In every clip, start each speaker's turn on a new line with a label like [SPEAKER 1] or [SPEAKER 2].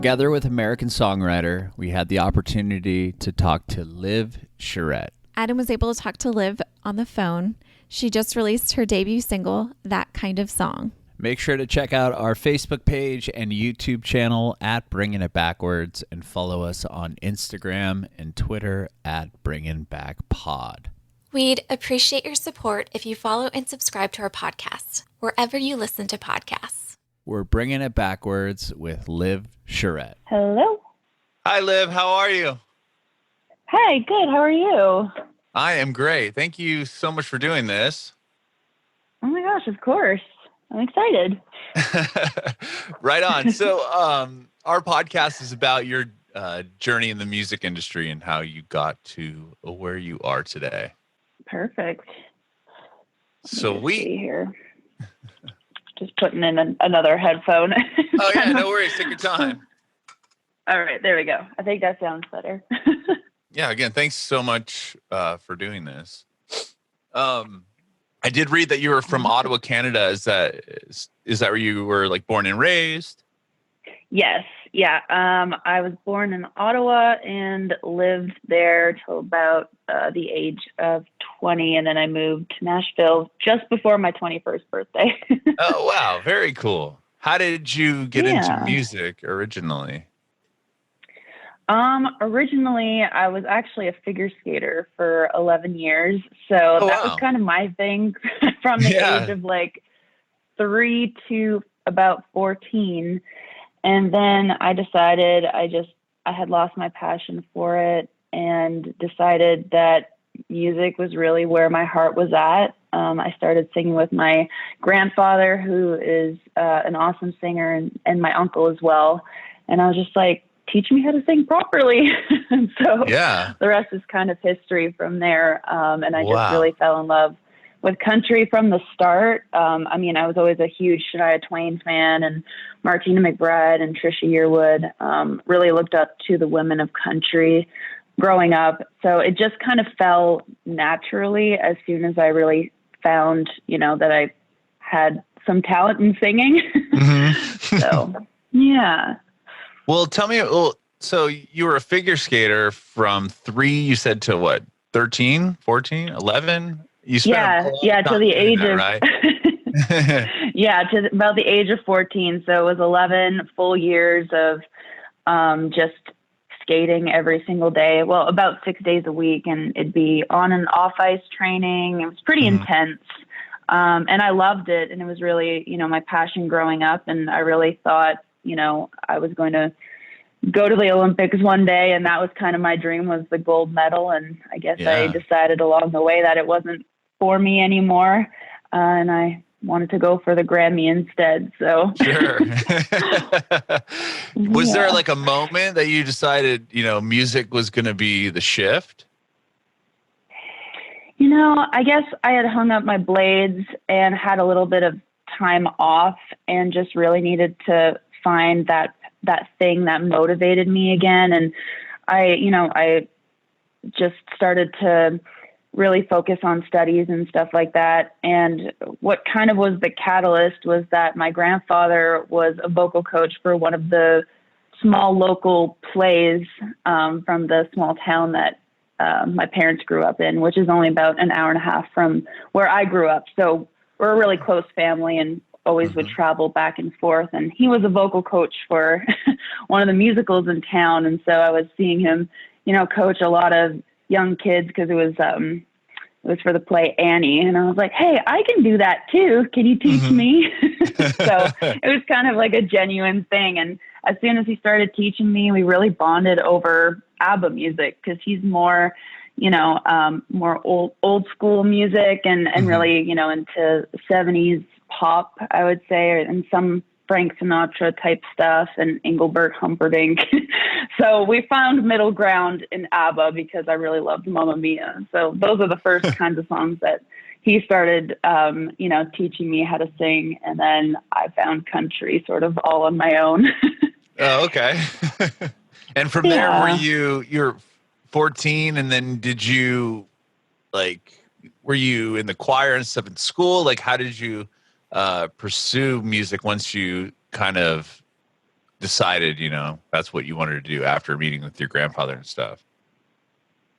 [SPEAKER 1] Together with American songwriter, we had the opportunity to talk to Liv Charette.
[SPEAKER 2] Adam was able to talk to Liv on the phone. She just released her debut single, That Kind of Song.
[SPEAKER 1] Make sure to check out our Facebook page and YouTube channel at Bringing It Backwards and follow us on Instagram and Twitter at Bringing Back Pod.
[SPEAKER 3] We'd appreciate your support if you follow and subscribe to our podcast, wherever you listen to podcasts.
[SPEAKER 1] We're Bringing It Backwards with Liv Charette.
[SPEAKER 4] Hello.
[SPEAKER 5] Hi, Liv. How are you?
[SPEAKER 4] Hi, good. How are you?
[SPEAKER 5] I am great. Thank you so much for doing this.
[SPEAKER 4] Oh my gosh, of course. I'm excited.
[SPEAKER 5] Right on. So our podcast is about your journey in the music industry and how you got to where you are today.
[SPEAKER 4] Perfect.
[SPEAKER 5] So
[SPEAKER 4] see here. Just putting in another headphone.
[SPEAKER 5] Oh, yeah, no worries. Take your time.
[SPEAKER 4] All right, there we go. I think that sounds better.
[SPEAKER 5] Yeah, again, thanks so much for doing this. I did read that you were from Ottawa, Canada. Is that where you were like born and raised?
[SPEAKER 4] Yes. Yeah. I was born in Ottawa and lived there till about the age of 20. And then I moved to Nashville just before my 21st birthday.
[SPEAKER 5] Oh, wow. Very cool. How did you get into music originally?
[SPEAKER 4] Originally, I was actually a figure skater for 11 years. So that was kind of my thing from the age of like 3 to about 14. And then I decided I had lost my passion for it and decided that music was really where my heart was at. I started singing with my grandfather, who is an awesome singer, and my uncle as well. And I was just like, teach me how to sing properly. And so the rest is kind of history from there. And I just really fell in love with country from the start. I mean, I was always a huge Shania Twain fan and Martina McBride and Trisha Yearwood. Really looked up to the women of country growing up. So it just kind of fell naturally as soon as I really found, that I had some talent in singing. Mm-hmm. So, yeah.
[SPEAKER 5] Well, tell me, so you were a figure skater from 3, you said, to what, 13, 14, 11? You spent
[SPEAKER 4] to the age of
[SPEAKER 5] right?
[SPEAKER 4] to about the age of 14. So it was 11 full years of just skating every single day. Well, about 6 days a week, and it'd be on and off ice training. It was pretty intense. And I loved it. And it was really, my passion growing up. And I really thought, I was going to go to the Olympics one day. And that was kind of my dream, was the gold medal. And I guess I decided along the way that it wasn't for me anymore. And I wanted to go for the Grammy instead. So
[SPEAKER 5] sure. Was there like a moment that you decided, music was going to be the shift?
[SPEAKER 4] I guess I had hung up my blades and had a little bit of time off and just really needed to find that thing that motivated me again. And I just started to really focus on studies and stuff like that. And what kind of was the catalyst was that my grandfather was a vocal coach for one of the small local plays from the small town that my parents grew up in, which is only about an hour and a half from where I grew up. So we're a really close family and always would travel back and forth. And he was a vocal coach for one of the musicals in town. And so I was seeing him, coach a lot of young kids, because it was for the play Annie. And I was like, hey, I can do that too. Can you teach me? So it was kind of like a genuine thing. And as soon as he started teaching me, we really bonded over ABBA music, because he's more, more old school music and really, into 70s pop, I would say, and some Frank Sinatra type stuff and Engelbert Humperdinck. So we found middle ground in ABBA because I really loved Mamma Mia. So those are the first kinds of songs that he started, teaching me how to sing. And then I found country sort of all on my own.
[SPEAKER 5] Oh, okay. And from there, you're 14, and then were you in the choir and stuff in school? Like, how did you pursue music once you kind of decided, that's what you wanted to do after meeting with your grandfather and stuff?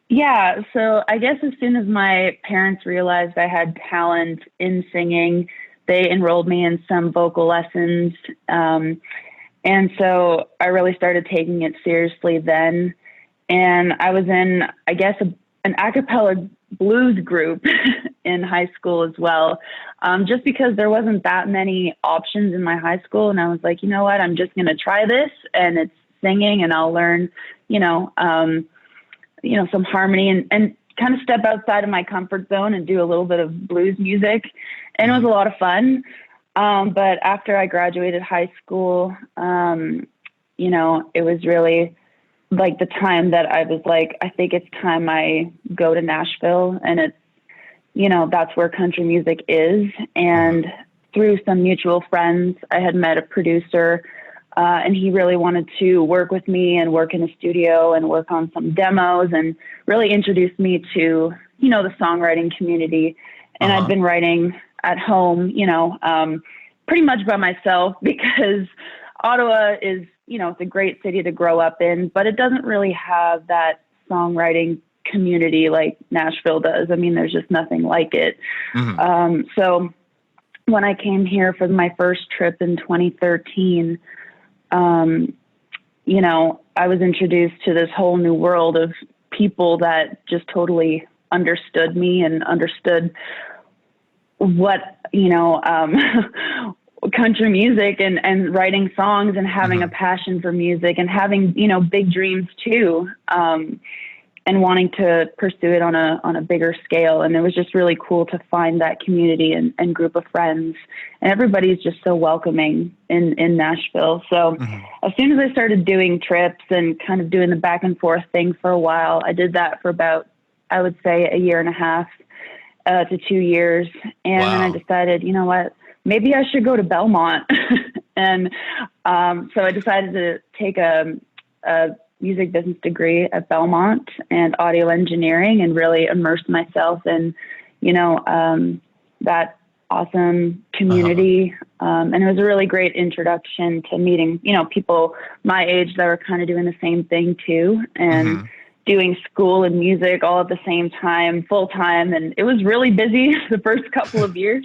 [SPEAKER 4] Yeah, so I guess as soon as my parents realized I had talent in singing, they enrolled me in some vocal lessons. And so I really started taking it seriously then. And I was in, I guess, an a cappella blues group in high school as well, just because there wasn't that many options in my high school. And I was like, you know what, I'm just going to try this, and it's singing, and I'll learn, some harmony and kind of step outside of my comfort zone and do a little bit of blues music. And it was a lot of fun. But after I graduated high school, it was really like the time that I was like, I think it's time I go to Nashville, and it's, that's where country music is. And through some mutual friends, I had met a producer, and he really wanted to work with me and work in a studio and work on some demos and really introduce me to, the songwriting community. And I'd been writing at home, pretty much by myself, because Ottawa is, it's a great city to grow up in, but it doesn't really have that songwriting community like Nashville does. I mean, there's just nothing like it. So when I came here for my first trip in 2013, I was introduced to this whole new world of people that just totally understood me and understood what, country music and writing songs and having a passion for music and having, big dreams too. And wanting to pursue it on a bigger scale. And it was just really cool to find that community and group of friends. And everybody's just so welcoming in Nashville. So as soon as I started doing trips and kind of doing the back and forth thing for a while, I did that for about, I would say, a year and a half to 2 years. And then I decided, you know what, maybe I should go to Belmont. And so I decided to take a music business degree at Belmont and audio engineering, and really immerse myself in, that awesome community. And it was a really great introduction to meeting, people my age that were kind of doing the same thing too, and doing school and music all at the same time, full time. And it was really busy the first couple of years.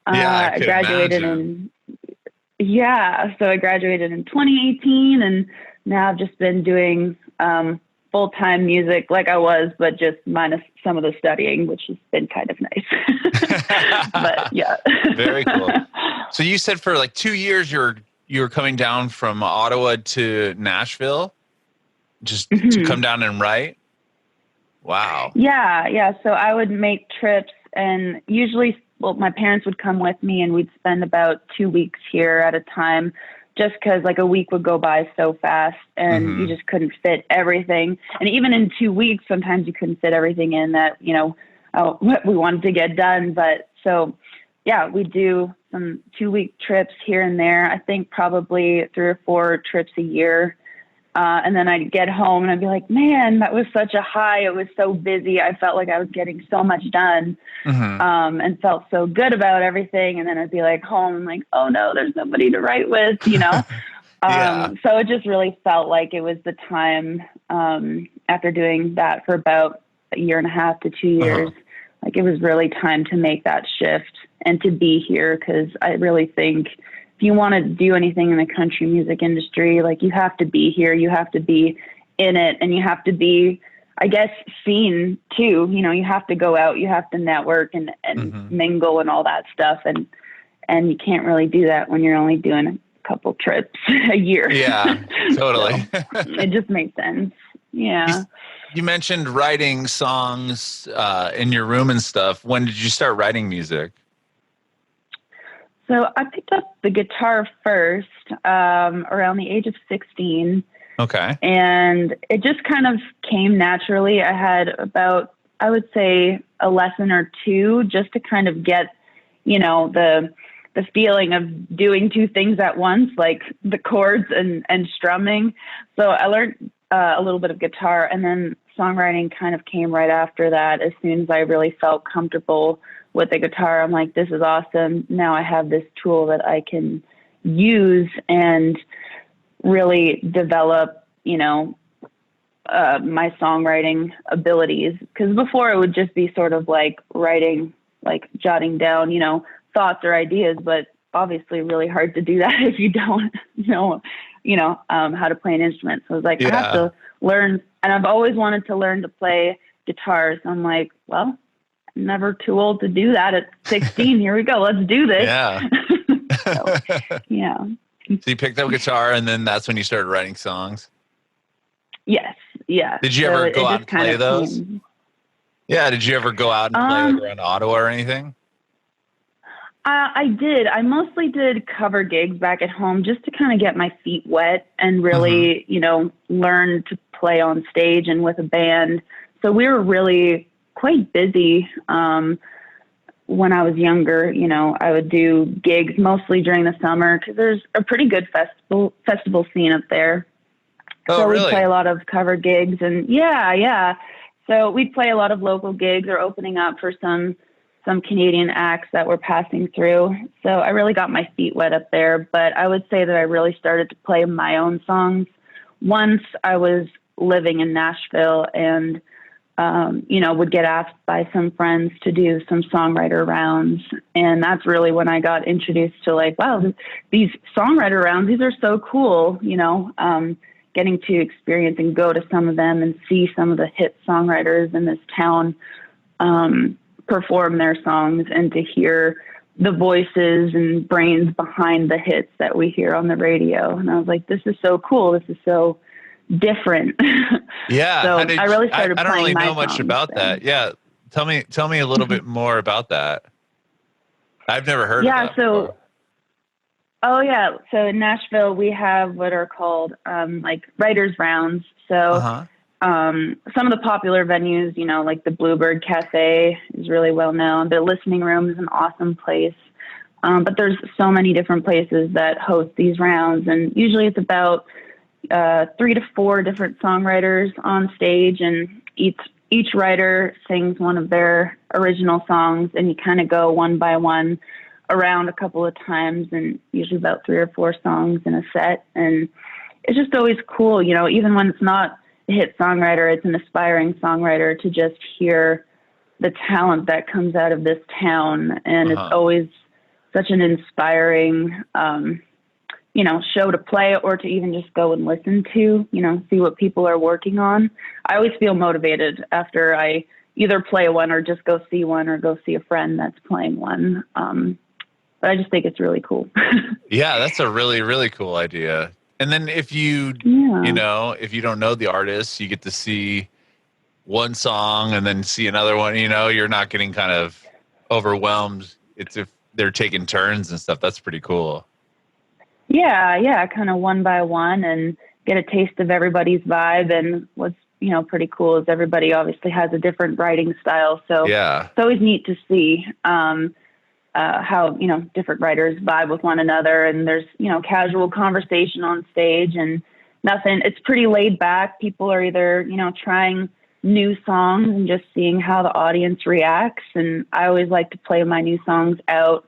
[SPEAKER 4] I graduated so I graduated in 2018, and now I've just been doing full-time music like I was, but just minus some of the studying, which has been kind of nice. But yeah.
[SPEAKER 5] Very cool. So you said for like 2 years you were coming down from Ottawa to Nashville just to come down and write? Wow. Yeah.
[SPEAKER 4] So I would make trips, and usually, my parents would come with me, and we'd spend about 2 weeks here at a time, just because like a week would go by so fast, and you just couldn't fit everything. And even in 2 weeks, sometimes you couldn't fit everything in that, what we wanted to get done. But so, yeah, we do some 2-week trips here and there. I think probably 3 or 4 trips a year. And then I'd get home and I'd be like, man, that was such a high. It was so busy. I felt like I was getting so much done, and felt so good about everything. And then I'd be like home, like, oh no, there's nobody to write with, So it just really felt like it was the time, after doing that for about a year and a half to 2 years, like it was really time to make that shift and to be here. 'Cause I really think if you want to do anything in the country music industry, like you have to be here, you have to be in it, and you have to be, I guess, seen too. You have to go out, you have to network and mingle and all that stuff. And you can't really do that when you're only doing a couple trips a year.
[SPEAKER 5] Yeah, totally.
[SPEAKER 4] So it just makes sense. Yeah.
[SPEAKER 5] You mentioned writing songs in your room and stuff. When did you start writing music?
[SPEAKER 4] So I picked up the guitar first around the age of 16.
[SPEAKER 5] Okay. And
[SPEAKER 4] it just kind of came naturally. I had about, I would say, a lesson or two just to kind of get, the feeling of doing two things at once, like the chords and strumming. So I learned a little bit of guitar, and then songwriting kind of came right after that. As soon as I really felt comfortable with the guitar, I'm like, this is awesome. Now I have this tool that I can use and really develop, my songwriting abilities. Because before it would just be sort of like writing, like jotting down, thoughts or ideas, but obviously really hard to do that if you don't know, how to play an instrument. So I was like, I have to learn, and I've always wanted to learn to play guitar. So I'm like, well, I'm never too old to do that at 16. Here we go. Let's do this.
[SPEAKER 5] Yeah.
[SPEAKER 4] So, yeah.
[SPEAKER 5] So you picked up guitar, and then that's when you started writing songs?
[SPEAKER 4] Yes. Yeah.
[SPEAKER 5] Did you ever go out and play those? Yeah. Did you ever go out and play like around Ottawa or anything?
[SPEAKER 4] I did. I mostly did cover gigs back at home just to kind of get my feet wet and really, learn to play on stage and with a band. So we were really quite busy when I was younger. I would do gigs mostly during the summer because there's a pretty good festival scene up there.
[SPEAKER 5] Oh,
[SPEAKER 4] so
[SPEAKER 5] really?
[SPEAKER 4] we'd play a lot of cover gigs, and yeah. So we'd play a lot of local gigs or opening up for some Canadian acts that were passing through. So I really got my feet wet up there, but I would say that I really started to play my own songs once I was living in Nashville and, would get asked by some friends to do some songwriter rounds. And that's really when I got introduced to like, wow, these songwriter rounds, these are so cool, getting to experience and go to some of them and see some of the hit songwriters in this town, perform their songs and to hear the voices and brains behind the hits that we hear on the radio. And I was like, this is so cool. This is so different.
[SPEAKER 5] Yeah.
[SPEAKER 4] So I really started
[SPEAKER 5] I don't
[SPEAKER 4] playing
[SPEAKER 5] really know
[SPEAKER 4] my
[SPEAKER 5] much
[SPEAKER 4] songs
[SPEAKER 5] about
[SPEAKER 4] then.
[SPEAKER 5] that. Yeah. Tell me a little bit more about that. I've never heard of that before.
[SPEAKER 4] Oh yeah. So in Nashville, we have what are called, like writers rounds. So, some of the popular venues, like the Bluebird Cafe is really well known. The Listening Room is an awesome place. But there's so many different places that host these rounds. And usually it's about 3 to 4 different songwriters on stage, and each writer sings one of their original songs, and you kind of go one by one around a couple of times, and usually about 3 or 4 songs in a set. And it's just always cool, even when it's not a hit songwriter, it's an aspiring songwriter, to just hear the talent that comes out of this town. And it's always such an inspiring, show to play or to even just go and listen to, see what people are working on. I always feel motivated after I either play one or just go see one or go see a friend that's playing one. But I just think it's really cool.
[SPEAKER 5] Yeah, that's a really, really cool idea. And then if you don't know the artist, you get to see one song and then see another one, you're not getting kind of overwhelmed. It's if they're taking turns and stuff. That's pretty cool. Yeah. Kind of one by one, and get a taste of everybody's vibe. And what's, pretty cool is everybody obviously has a different writing style. So it's always neat to see, how, different writers vibe with one another, and there's, casual conversation on stage and nothing. It's pretty laid back. People are either, trying new songs and just seeing how the audience reacts. And I always like to play my new songs out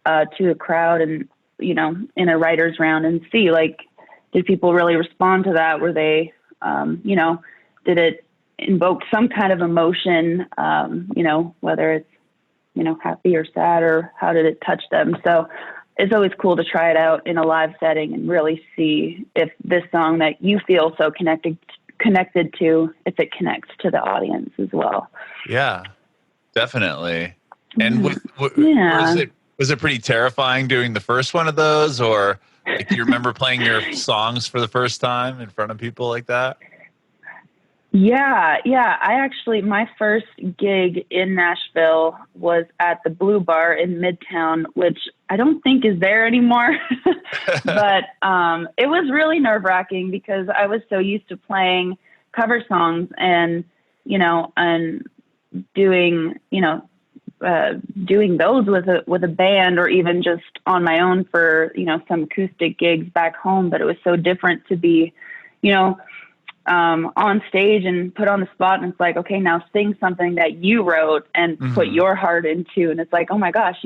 [SPEAKER 5] to a crowd and, in a writer's round and see, like, did people really respond to that? Were they, did it invoke some kind of emotion, whether it's, happy or sad, or how did it touch them? So it's always cool to try it out in a live setting and really see if this song that you feel so connected to, if it connects to the audience as well. Yeah, definitely. And was it pretty terrifying doing the first one of those, or do you remember playing your songs for the first time in front of people like that? Yeah. My first gig in Nashville was at the Blue Bar in Midtown, which I don't think is there anymore. But it was really nerve-wracking because I was so used to playing cover songs and, and doing those with a band, or even just on my own for, some acoustic gigs back home. But it was so different to be, on stage and put on the spot, and it's like, okay, now sing something that you wrote and put your heart into. And it's like, oh my gosh,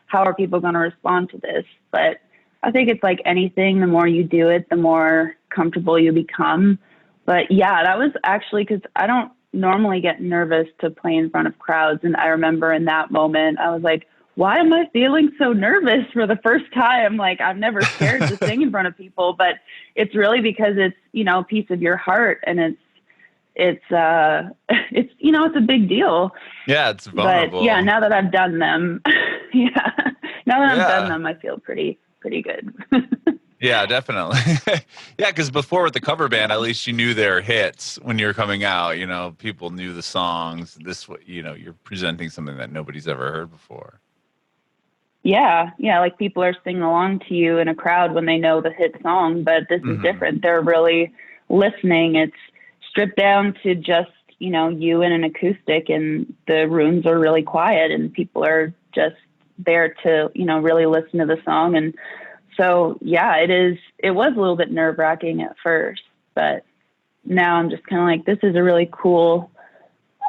[SPEAKER 5] how are people going to respond to this? But
[SPEAKER 4] I think it's like anything, the more you do it, the more comfortable you become. But yeah, that was actually, because I don't normally get nervous to play in front of crowds. And I remember in that moment, I was like, why am I feeling so nervous for the first time? Like, I'm never scared to sing in front of people, but it's really because it's, you know, a piece of your heart, and it's you know, it's a big deal.
[SPEAKER 5] Yeah, it's vulnerable.
[SPEAKER 4] But yeah, now that I've done them, I've done them, I feel pretty good.
[SPEAKER 5] Yeah, definitely. Yeah, because before with the cover band, at least you knew their hits when you were coming out. You know, people knew the songs. You know, you're presenting something that nobody's ever heard before.
[SPEAKER 4] Yeah, like people are singing along to you in a crowd when they know the hit song, but this is different. They're really listening. It's stripped down to just, you know, you and an acoustic, and the rooms are really quiet, and people are just there to, you know, really listen to the song. And so, yeah, it was a little bit nerve-wracking at first, but now I'm just kind of like, this is a really cool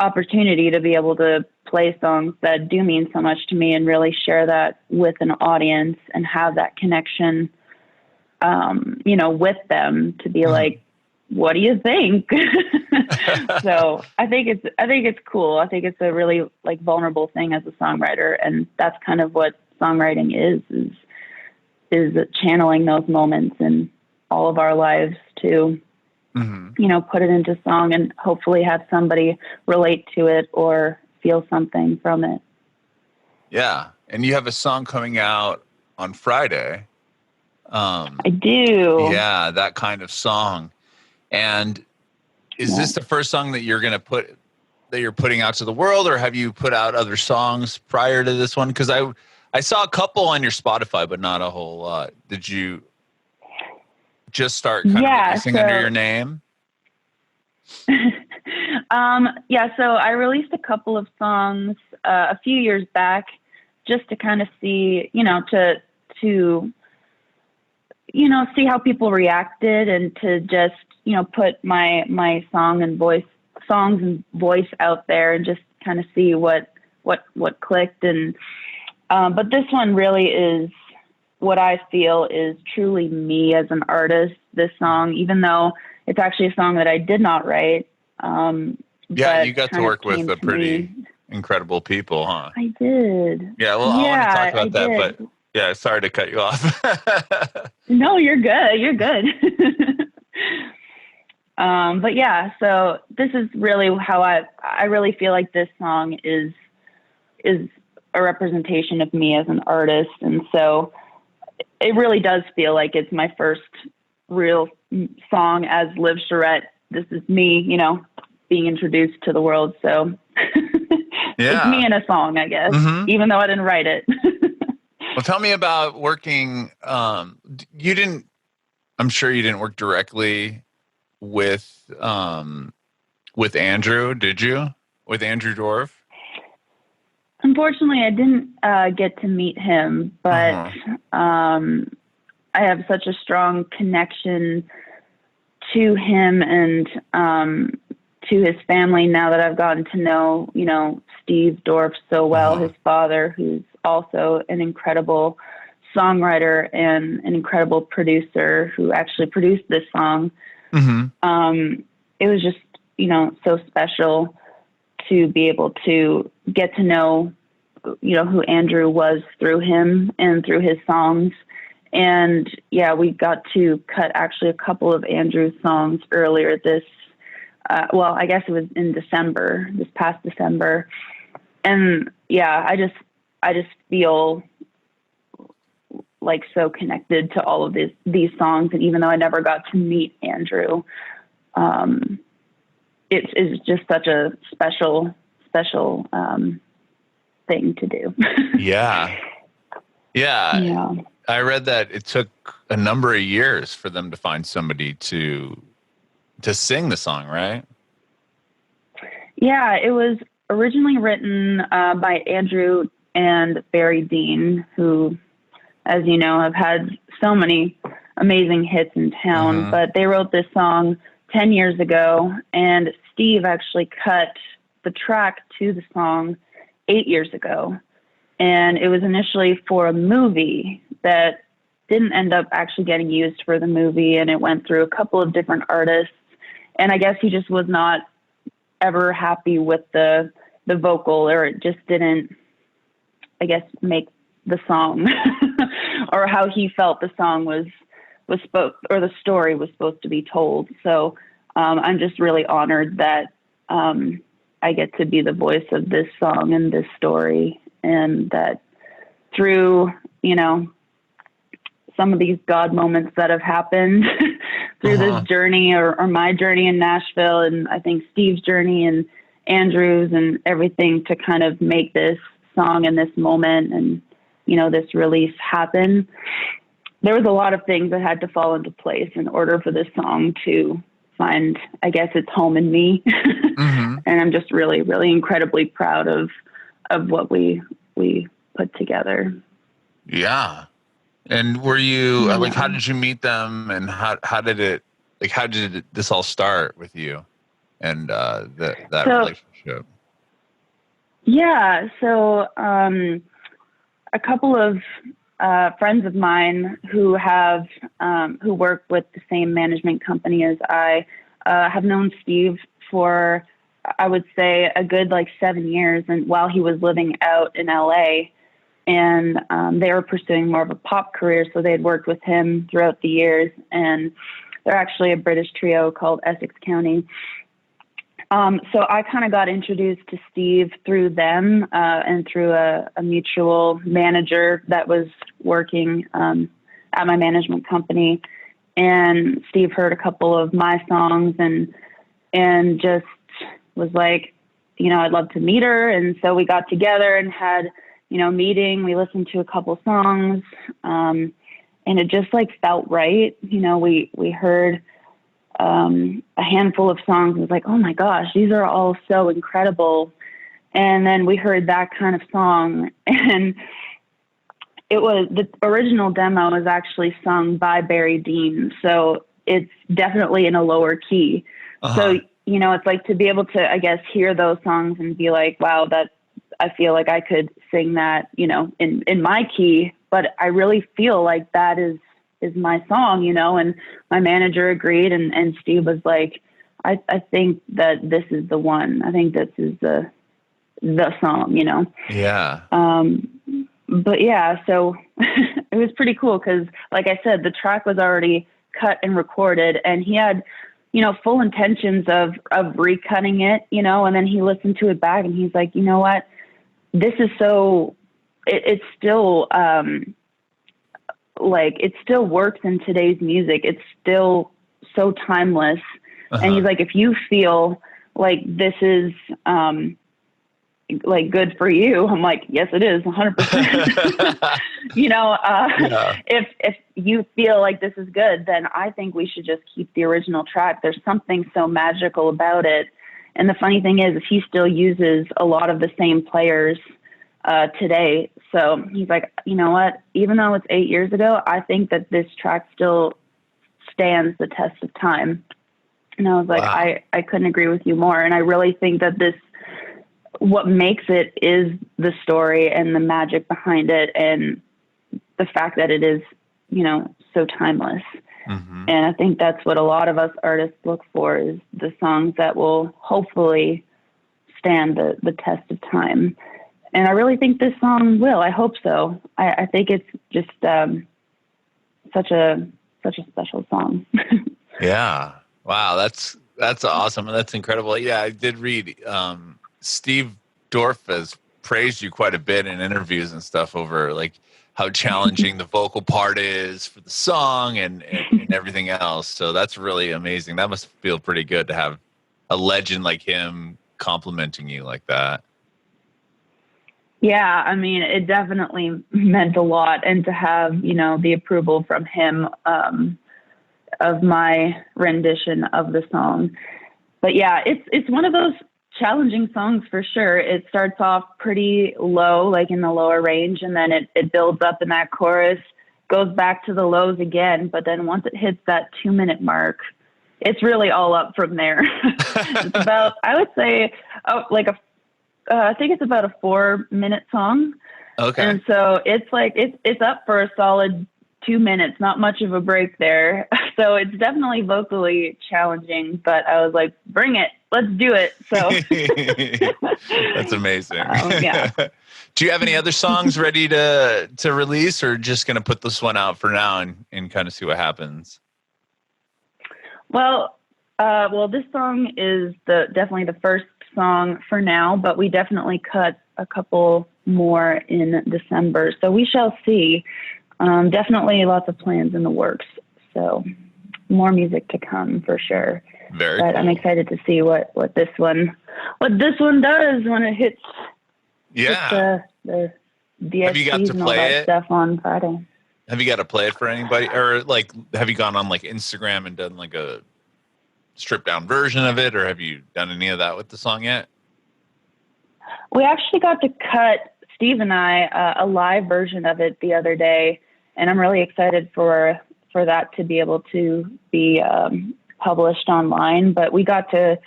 [SPEAKER 4] opportunity to be able to play songs that do mean so much to me and really share that with an audience and have that connection, you know, with them, to be like, what do you think? So I think it's cool. I think it's a really like vulnerable thing as a songwriter. And that's kind of what songwriting is channeling those moments in all of our lives to, you know, put it into song and hopefully have somebody relate to it or feel something from it.
[SPEAKER 5] Yeah. And you have a song coming out on Friday.
[SPEAKER 4] I do.
[SPEAKER 5] Yeah, that kind of song. And is this the first song that you're putting out to the world, or have you put out other songs prior to this one? Because I saw a couple on your Spotify, but not a whole lot. Did you just start kind of releasing under your name?
[SPEAKER 4] So I released a couple of songs a few years back, just to kind of see, you know, to you know, see how people reacted, and to just, you know, put my songs and voice out there, and just kind of see what clicked. And but this one really is what I feel is truly me as an artist. This song, even though it's actually a song that I did not write.
[SPEAKER 5] Yeah, you got to work with a pretty incredible people, huh?
[SPEAKER 4] I did.
[SPEAKER 5] Yeah, well, I want to talk about that, but yeah, sorry to cut you off.
[SPEAKER 4] No, you're good. You're good. But yeah, so this is really how I really feel like this song is a representation of me as an artist. And so it really does feel like it's my first real song as Liv Charette. This is me, you know, being introduced to the world. So it's me in a song, I guess, even though I didn't write it.
[SPEAKER 5] Well, tell me about working. I'm sure you didn't work directly with Andrew, did you? With Andrew Dorff?
[SPEAKER 4] Unfortunately, I didn't get to meet him, but I have such a strong connection to him and to his family now that I've gotten to know, you know, Steve Dorff so well, his father, who's also an incredible songwriter and an incredible producer who actually produced this song. It was just, you know, so special to be able to get to know, you know, who Andrew was through him and through his songs. And yeah, we got to cut actually a couple of Andrew's songs earlier this, I guess it was in December, this past December. And yeah, I just feel like so connected to all of these songs. And even though I never got to meet Andrew, it's just such a special thing to do. Yeah.
[SPEAKER 5] I read that it took a number of years for them to find somebody to sing the song, right?
[SPEAKER 4] Yeah, it was originally written by Andrew and Barry Dean, who, as you know, have had so many amazing hits in town. But they wrote this song 10 years ago, and Steve actually cut the track to the song 8 years ago. And it was initially for a movie that didn't end up actually getting used for the movie, and it went through a couple of different artists. And I guess he just was not ever happy with the vocal, or it just didn't, I guess, make the song or how he felt the song was supposed, or the story was supposed to be told. So I'm just really honored that I get to be the voice of this song and this story, and that through, you know, some of these God moments that have happened through this journey, or my journey in Nashville, and I think Steve's journey and Andrew's and everything, to kind of make this song and this moment and, you know, this release happen. There was a lot of things that had to fall into place in order for this song to find, I guess, its home in me. And I'm just really, really incredibly proud of what we put together.
[SPEAKER 5] Yeah. And were you like, how did you meet them, and how did this all start with you and that relationship?
[SPEAKER 4] Yeah. So a couple of friends of mine who work with the same management company as I have known Steve for, I would say, a good 7 years, and while he was living out in LA. And they were pursuing more of a pop career, so they had worked with him throughout the years. And they're actually a British trio called Essex County. So I kind of got introduced to Steve through them and through a mutual manager that was working at my management company. And Steve heard a couple of my songs and just was like, you know, I'd love to meet her. And so we got together and had, you know, meeting. We listened to a couple songs, and it just felt right. You know, we heard a handful of songs. It was like, oh my gosh, these are all so incredible. And then we heard that kind of song, and it was, the original demo was actually sung by Barry Dean. So it's definitely in a lower key. So, you know, it's like to be able to, I guess, hear those songs and be like, wow, I feel like I could sing that, you know, in my key, but I really feel like that is my song, you know. And my manager agreed, and Steve was like, I think that this is the one. I think this is the song, you know? Yeah. But yeah, so it was pretty cool because, like I said, the track was already cut and recorded, and he had, you know, full intentions of recutting it, you know, and then he listened to it back and he's like, you know what? This is so, it's still, it still works in today's music. It's still so timeless. And he's like, if you feel like this is, good for you, I'm like, yes, it is 100%. You know, if you feel like this is good, then I think we should just keep the original track. There's something so magical about it. And the funny thing is he still uses a lot of the same players today. So he's like, you know what, even though it's 8 years ago, I think that this track still stands the test of time. And I was like, wow. I couldn't agree with you more. And I really think that what makes it is the story and the magic behind it, and the fact that it is, you know, so timeless. And I think that's what a lot of us artists look for, is the songs that will hopefully stand the test of time. And I really think this song will. I hope so. I think it's just such a special song.
[SPEAKER 5] Yeah. Wow. That's awesome. That's incredible. Yeah, I did read Steve Dorff has praised you quite a bit in interviews and stuff over how challenging the vocal part is for the song and everything else. So that's really amazing. That must feel pretty good to have a legend like him complimenting you like that.
[SPEAKER 4] Yeah, I mean, it definitely meant a lot. And to have, you know, the approval from him of my rendition of the song. But yeah, it's one of those challenging songs for sure. It starts off pretty low, in the lower range, and then it builds up in that chorus, goes back to the lows again. But then once it hits that 2-minute mark, it's really all up from there. It's about, I would say, I think it's about a 4-minute song. Okay. And so it's up for a solid 2 minutes, not much of a break there. So it's definitely vocally challenging, but I was like, bring it, let's do it. So
[SPEAKER 5] that's amazing.
[SPEAKER 4] Yeah.
[SPEAKER 5] Do you have any other songs ready to release, or just going to put this one out for now and kind of see what happens?
[SPEAKER 4] Well, this song is definitely the first song for now, but we definitely cut a couple more in December. So we shall see. Definitely lots of plans in the works. So more music to come for sure.
[SPEAKER 5] Very
[SPEAKER 4] but
[SPEAKER 5] cool.
[SPEAKER 4] I'm excited to see what this one does when it hits.
[SPEAKER 5] Yeah.
[SPEAKER 4] The
[SPEAKER 5] have you got to
[SPEAKER 4] and all
[SPEAKER 5] play
[SPEAKER 4] that
[SPEAKER 5] it?
[SPEAKER 4] Stuff on Friday.
[SPEAKER 5] Have you got to play it for anybody, or like have you gone on like Instagram and done like a stripped down version of it, or have you done any of that with the song yet?
[SPEAKER 4] We actually got to cut, Steve and I, a live version of it the other day, and I'm really excited for that to be able to be published online. But we got to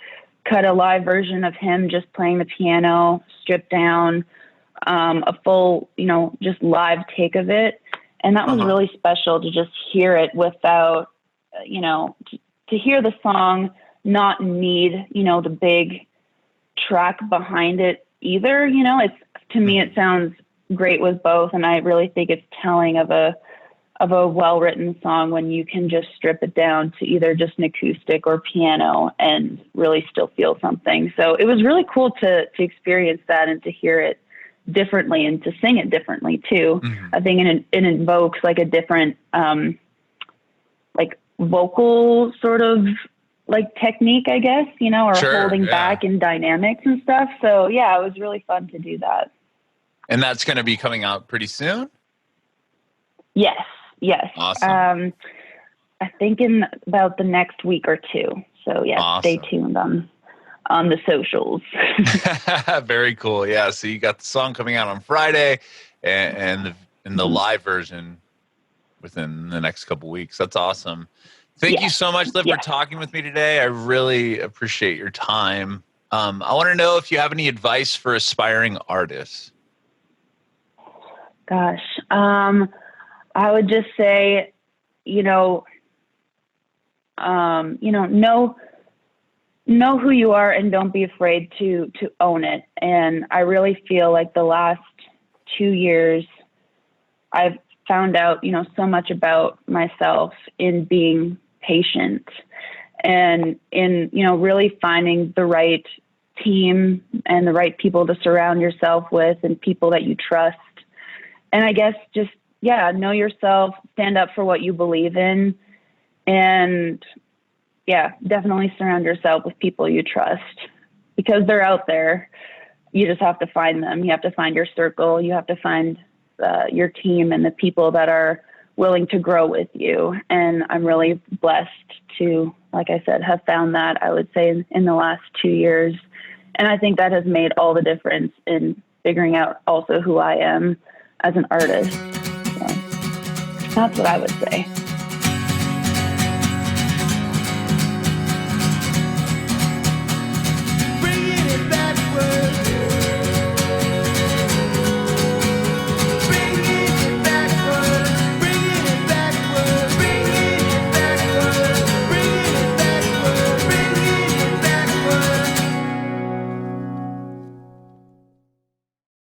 [SPEAKER 4] cut a live version of him just playing the piano, stripped down, a full, just live take of it. And that was really special to just hear it without, to hear the song, not need, the big track behind it either. To me, it sounds great with both. And I really think it's telling of a well-written song when you can just strip it down to either just an acoustic or piano and really still feel something. So it was really cool to experience that and to hear it differently and to sing it differently too. Mm-hmm. I think it invokes like a different, like vocal sort of like technique, I guess, or holding back in dynamics and stuff. So yeah, it was really fun to do that.
[SPEAKER 5] And that's going to be coming out pretty soon?
[SPEAKER 4] Yes.
[SPEAKER 5] Awesome.
[SPEAKER 4] I think in about the next week or two. So yeah, awesome. Stay tuned on the socials.
[SPEAKER 5] Very cool. Yeah. So you got the song coming out on Friday and the live version within the next couple weeks. That's awesome. Thank you so much, Liv, for talking with me today. I really appreciate your time. I want to know if you have any advice for aspiring artists.
[SPEAKER 4] Gosh, I would just say, know who you are and don't be afraid to own it. And I really feel like the last 2 years, I've found out, so much about myself in being patient and in, really finding the right team and the right people to surround yourself with and people that you trust. And I guess just, know yourself, stand up for what you believe in, and definitely surround yourself with people you trust because they're out there. You just have to find them. You have to find your circle. You have to find your team and the people that are willing to grow with you. And I'm really blessed to, like I said, have found that, I would say, in the last 2 years. And I think that has made all the difference in figuring out also who I am as an artist. So that's what I would say.